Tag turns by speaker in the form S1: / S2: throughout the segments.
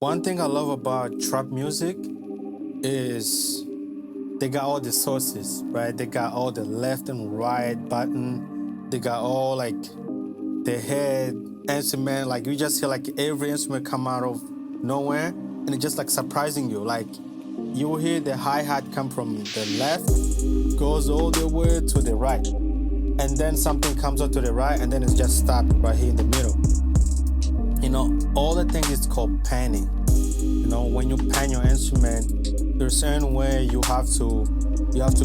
S1: One thing I love about trap music is they got all the sources, right? They got all the left and right button. They got all like the head instrument. Like you just hear like every instrument come out of nowhere, and it's just like surprising you. Like you will hear the hi-hat come from the left, goes all the way to the right, and then something comes up to the right, and then it's just stopped right here in the middle. All the thing is called panning. When you pan your instrument, there's a certain way you have to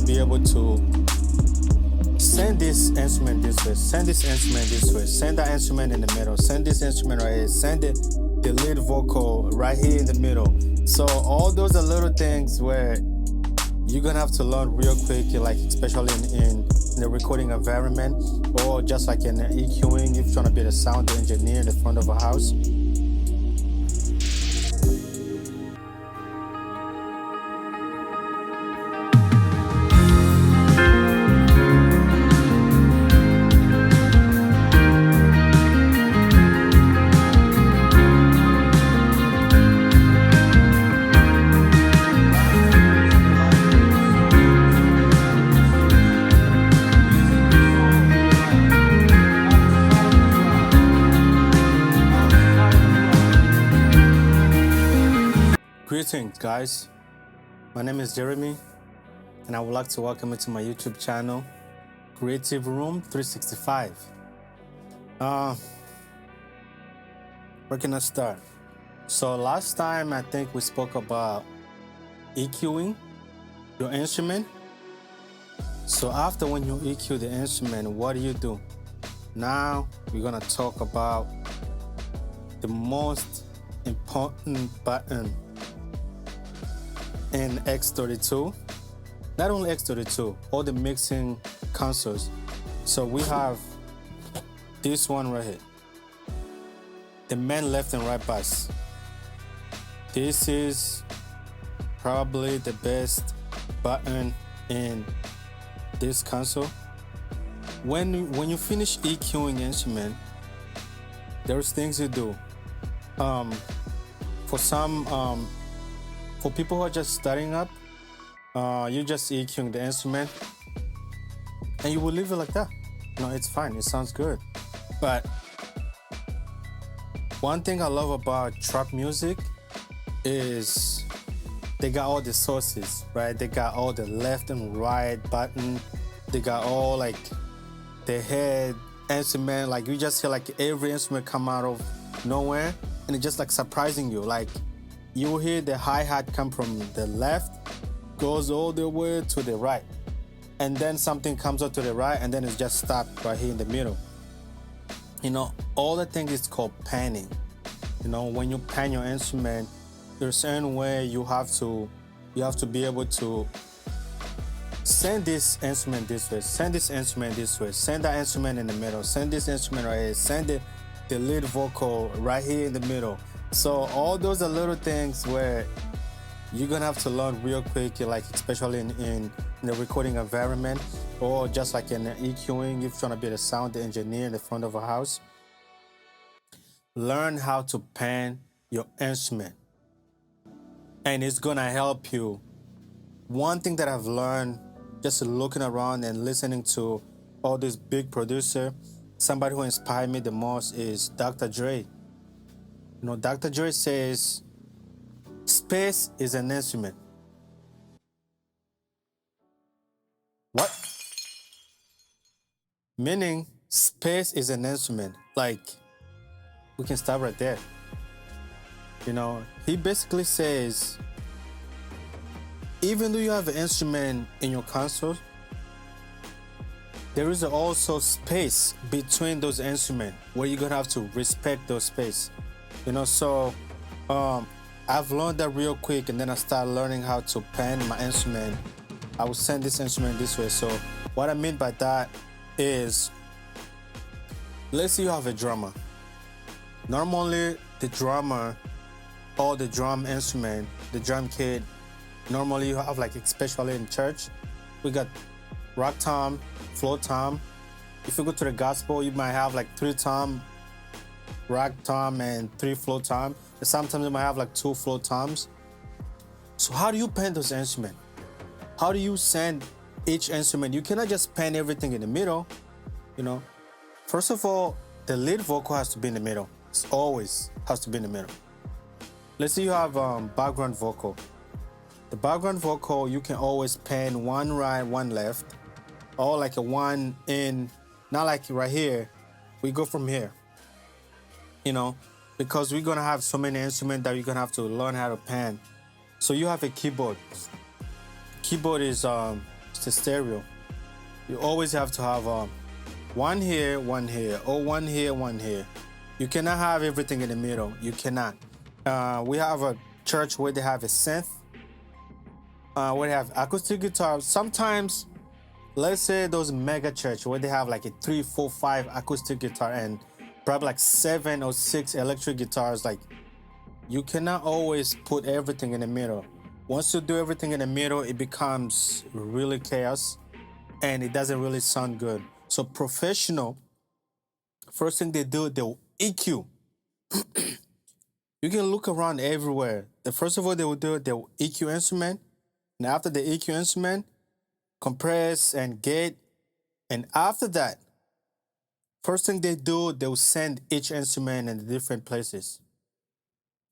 S1: be able to send this instrument this way, send this instrument this way, send that instrument in the middle, send this instrument right here, send the lead vocal right here in the middle. So all those are little things where you're gonna have to learn real quick, like especially in the recording environment, or just like in EQing if you're trying to be the sound engineer in the front of a house. Greetings, guys. My name is Jeremy, and I would like to welcome you to my YouTube channel, Creative Room 365. Where can I start? So last time I think we spoke about EQing your instrument. So after when you EQ the instrument, what do? Now we're gonna talk about the most important button in x32. Not only x32, all the mixing consoles. So we have this one right here, the MAIN left and right bus. This is probably the best button in this console. When you finish EQing instrument, there's things you do. For people who are just starting up, you just EQing the instrument and you will leave it like that. It's fine, it sounds good. But one thing I love about trap music is they got all the sources, right? They got all the left and right button. They got all like the head instrument. Like you just hear like every instrument come out of nowhere, and it's just like surprising you. Like you will hear the hi-hat come from the left, goes all the way to the right, and then something comes up to the right, and then it's just stopped right here in the middle. All the thing is called panning. When you pan your instrument, there's a certain way you have to be able to send this instrument this way, send this instrument this way, send that instrument in the middle, send this instrument right here, send the lead vocal right here in the middle. So all those are little things where you're gonna have to learn real quick, like especially in the recording environment, or just like in EQing if you're trying to be the sound engineer in the front of a house. Learn how to pan your instrument, and it's gonna help you. One thing that I've learned just looking around and listening to all these big producers, somebody who inspired me the most is Dr. Dre. Dr. Dre says space is an instrument. What? Meaning space is an instrument. Like, we can stop right there. He basically says, even though you have an instrument in your console, there is also space between those instruments where you're gonna have to respect those space. So I've learned that real quick, and then I started learning how to pan my instrument. I will send this instrument this way. So what I mean by that is, let's say you have a drummer. Normally the drummer or the drum instrument, the drum kit, normally you have, like especially in church, we got rock tom, floor tom. If you go to the gospel, you might have like 3 tom, rock tom, and 3 floor tom. Sometimes you might have like 2 float toms. So how do you pan those instruments? How do you send each instrument? You cannot just pan everything in the middle, you know. First of all, the lead vocal has to be in the middle. It always has to be in the middle. Let's say you have background vocal. The background vocal, you can always pan one right, one left, or like a one in, not like right here. We go from here, you know, because we're gonna have so many instruments that you're gonna have to learn how to pan. So you have a keyboard. Keyboard is it's a stereo. You always have to have one here, or one here, one here. You cannot have everything in the middle. You cannot. We have a church where they have a synth, where they have acoustic guitar. Sometimes, let's say those mega church where they have like a 3, 4, 5 acoustic guitar and probably like 7 or 6 electric guitars. Like, you cannot always put everything in the middle. Once you do everything in the middle, it becomes really chaos and it doesn't really sound good. So professional, first thing they do, they'll EQ. You can look around everywhere. First of all, they will do, they'll EQ instrument. And after the EQ instrument, compress and gate. And after that, first thing they do, they'll send each instrument in different places.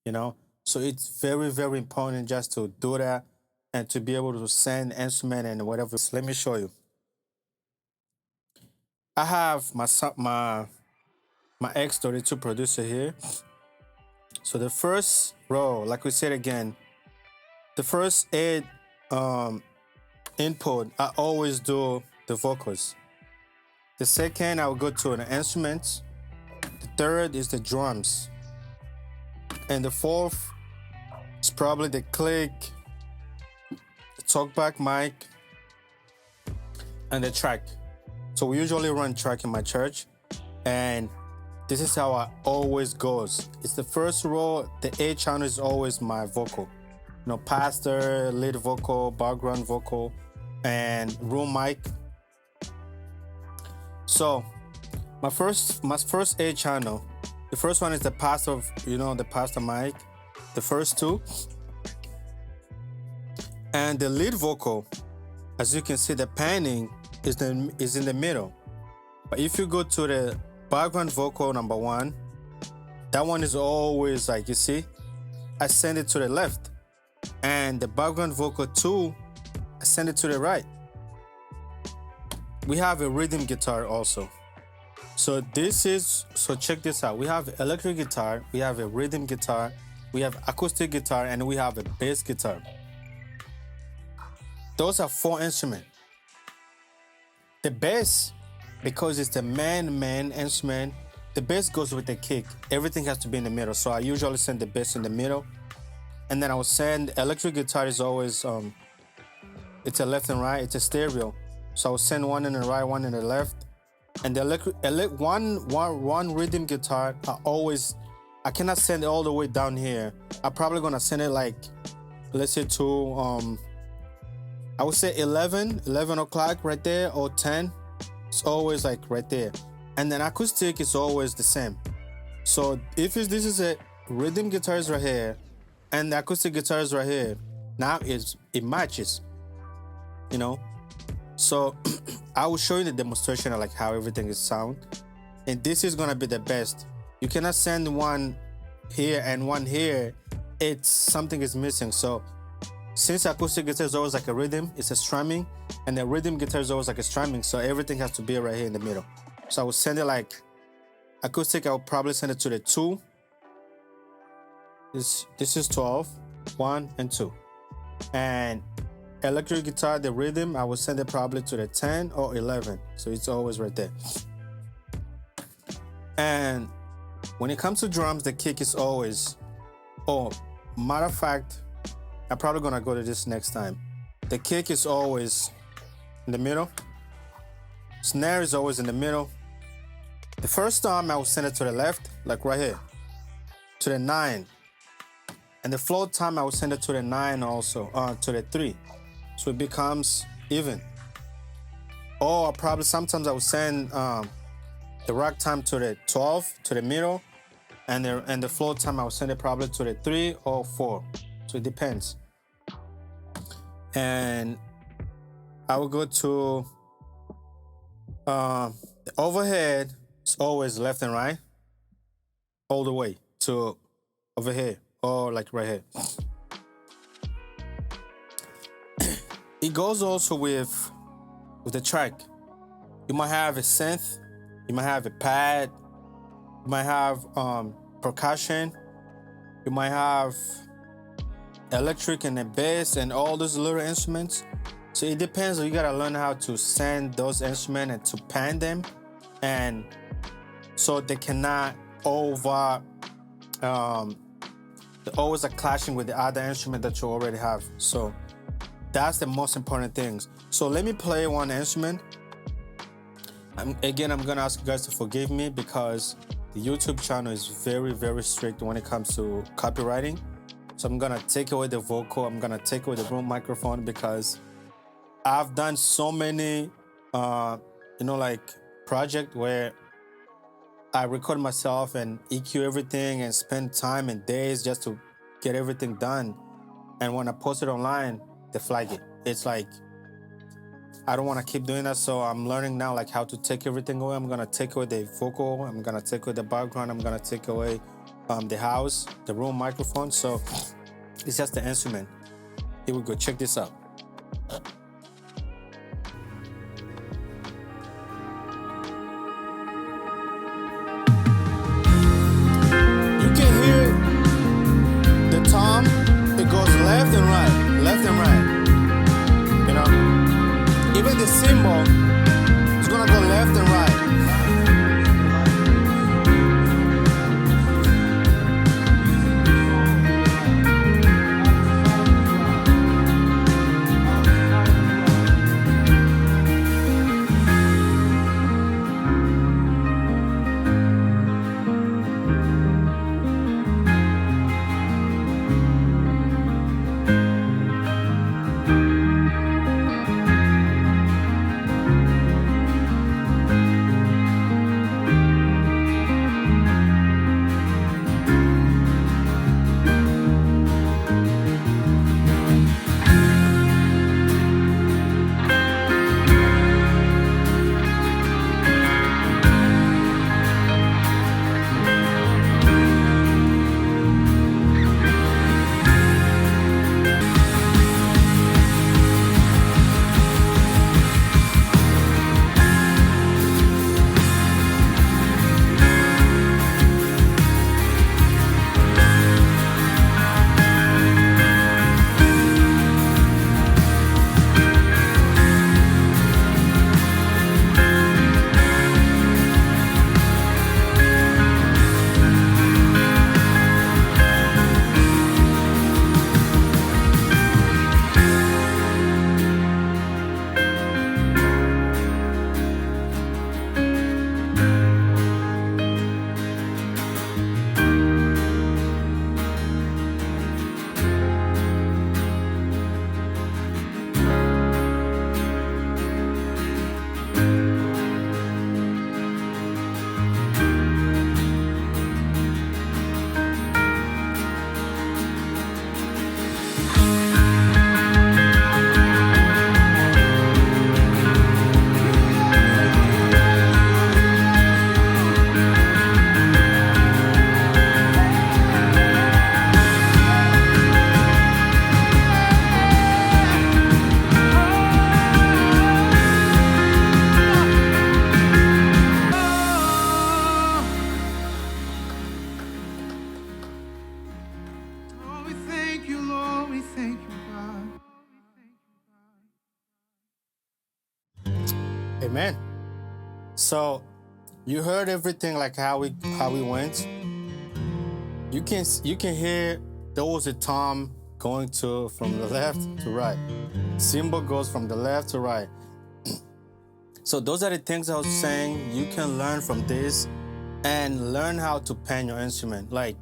S1: You know? So it's very, very important just to do that and to be able to send instrument and whatever. So let me show you. I have my x32 producer here. So the first row, like we said again, the first 8 input, I always do the vocals. The second, I will go to the instruments. The third is the drums. And the fourth is probably the click, the talkback mic, and the track. So we usually run track in my church, and this is how I always goes. It's the first row, the A channel is always my vocal. You know, pastor, lead vocal, background vocal, and room mic. So my first A channel, the first one is the pastor, the pastor mic, the first 2. And the lead vocal, as you can see, the panning is in the middle. But if you go to the background vocal number 1, that one is always like, you see, I send it to the left. And the background vocal 2, I send it to the right. We have a rhythm guitar also. So check this out. We have electric guitar, we have a rhythm guitar, we have acoustic guitar, and we have a bass guitar. Those are 4 instruments. The bass, because it's the main instrument, the bass goes with the kick. Everything has to be in the middle. So I usually send the bass in the middle. And then I will send electric guitar is always, it's a left and right, it's a stereo. So I will send one in the right, one in the left. And the one rhythm guitar, I cannot send it all the way down here. I'm probably gonna send it like, let's say to, I would say 11 o'clock right there, or 10. It's always like right there. And then acoustic is always the same. So if this is a rhythm guitar is right here, and the acoustic guitar is right here, now it matches, you know? So I will show you the demonstration of like how everything is sound. And this is gonna be the best. You cannot send one here and one here. Something is missing. So since acoustic guitar is always like a rhythm, it's a strumming, and the rhythm guitar is always like a strumming, so everything has to be right here in the middle. So I will send it like acoustic, I will probably send it to the 2. This is 12, 1 and 2. And electric guitar, the rhythm, I will send it probably to the 10 or 11. So it's always right there. And when it comes to drums, the kick is always, matter of fact, I'm probably gonna go to this next time. The kick is always in the middle. Snare is always in the middle. The first time I will send it to the left, like right here, to the 9. And the float time I will send it to the 9 also, to the 3. So it becomes even. Or sometimes I will send the rock time to the 12, to the middle, and the flow time I will send it probably to the 3 or 4, so it depends. And I will go to the overhead. It's always left and right, all the way to overhead, or like right here. It goes also with the track. You might have a synth, you might have a pad, you might have percussion, you might have electric and a bass and all those little instruments. So it depends. You gotta learn how to send those instruments and to pan them, and so they cannot over they always are clashing with the other instrument that you already have. So that's the most important things. So let me play one instrument. I'm gonna ask you guys to forgive me because the YouTube channel is very, very strict when it comes to copywriting. So I'm gonna take away the vocal, I'm gonna take away the room microphone, because I've done so many like project where I record myself and EQ everything and spend time and days just to get everything done. And when I post it online, they flag it. It's like, I don't want to keep doing that, so I'm learning now like how to take everything away. I'm gonna take away the vocal, I'm gonna take away the background, I'm gonna take away the house, the room microphone. So it's just the instrument. Here we go. Check this out. You can hear the tom. It goes left and right, left and right. You know, even the cymbal is gonna go left and right. Amen. So you heard everything, like how we went. You can hear there was a tom going to from the left to right. Cymbal goes from the left to right. So those are the things I was saying. You can learn from this and learn how to pan your instrument. Like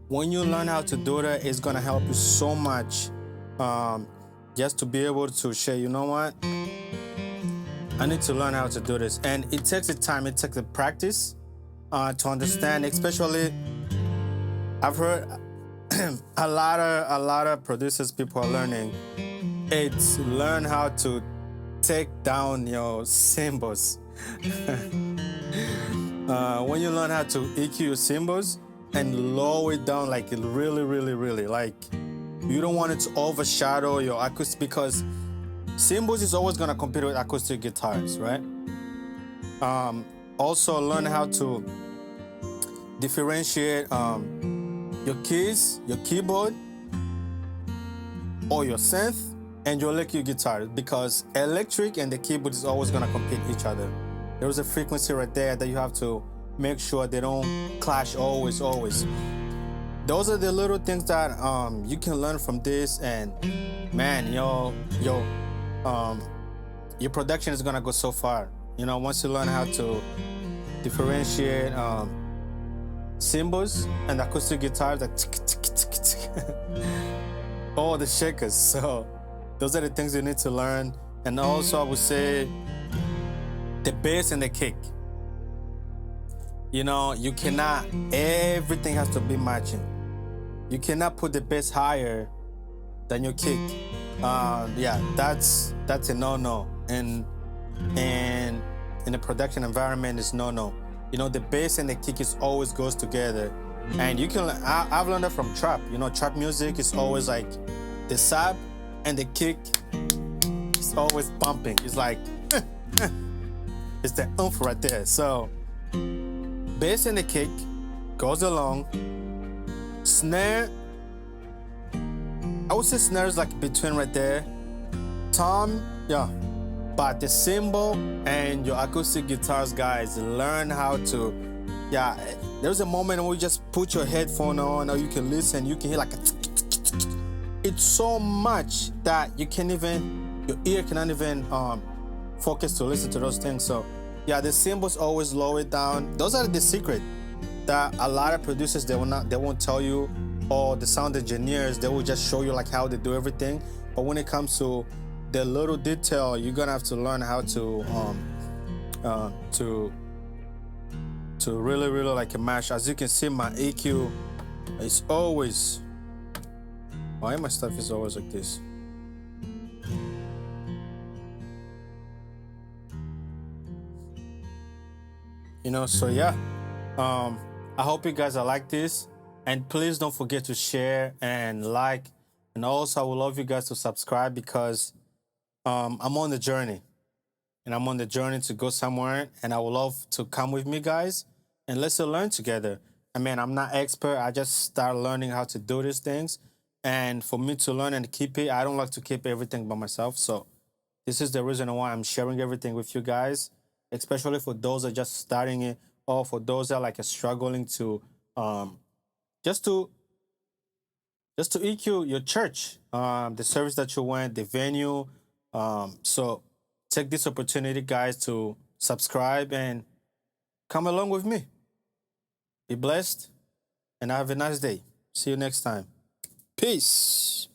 S1: when you learn how to do that, it's gonna help you so much. Just to be able to share, you know what? I need to learn how to do this. And it takes the time, it takes the practice to understand, especially I've heard a lot of producers people are learning. It's learn how to take down your cymbals. When you learn how to EQ your cymbals and lower it down, like really, really, really, like you don't want it to overshadow your acoustic, because cymbals is always gonna compete with acoustic guitars, right? Also learn how to differentiate your keys, your keyboard, or your synth, and your electric guitar, because electric and the keyboard is always gonna compete each other. There's a frequency right there that you have to make sure they don't clash always. Those are the little things that you can learn from this, and man, your production is gonna go so far. You know, once you learn how to differentiate cymbals and acoustic guitars, like all the shakers. So those are the things you need to learn. And also I would say the bass and the kick. You know, you cannot, everything has to be matching. You cannot put the bass higher than your kick. Yeah, that's a no-no. And in the production environment, it's no-no. You know, the bass and the kick is always goes together. And you can, I've learned that from trap. You know, trap music is always like the sab and the kick is always bumping. It's like, it's the oomph right there. So bass and the kick goes along. Snare, I would say snare is like between right there. Tom, yeah. But the cymbal and your acoustic guitars, guys, learn how to, yeah. There's a moment when you just put your headphone on, or you can listen, you can hear like a it's so much that you can't even, your ear cannot even focus to listen to those things. So yeah, the cymbals always lower it down. Those are the secret that a lot of producers, they won't tell you, or the sound engineers, they will just show you like how they do everything. But when it comes to the little detail, you're gonna have to learn how to really like a mash. As you can see, my EQ is always, why my stuff is always like this? You know, so yeah. I hope you guys are like this. And please don't forget to share and like. And also, I would love you guys to subscribe, because I'm on the journey. And I'm on the journey to go somewhere. And I would love to come with me, guys. And let's learn together. I mean, I'm not expert. I just start learning how to do these things. And for me to learn and keep it, I don't like to keep everything by myself. So this is the reason why I'm sharing everything with you guys, especially for those that are just starting it, or for those that are like struggling to just to EQ your church, the service that you went, the venue. So take this opportunity, guys, to subscribe and come along with me. Be blessed and have a nice day. See you next time. Peace.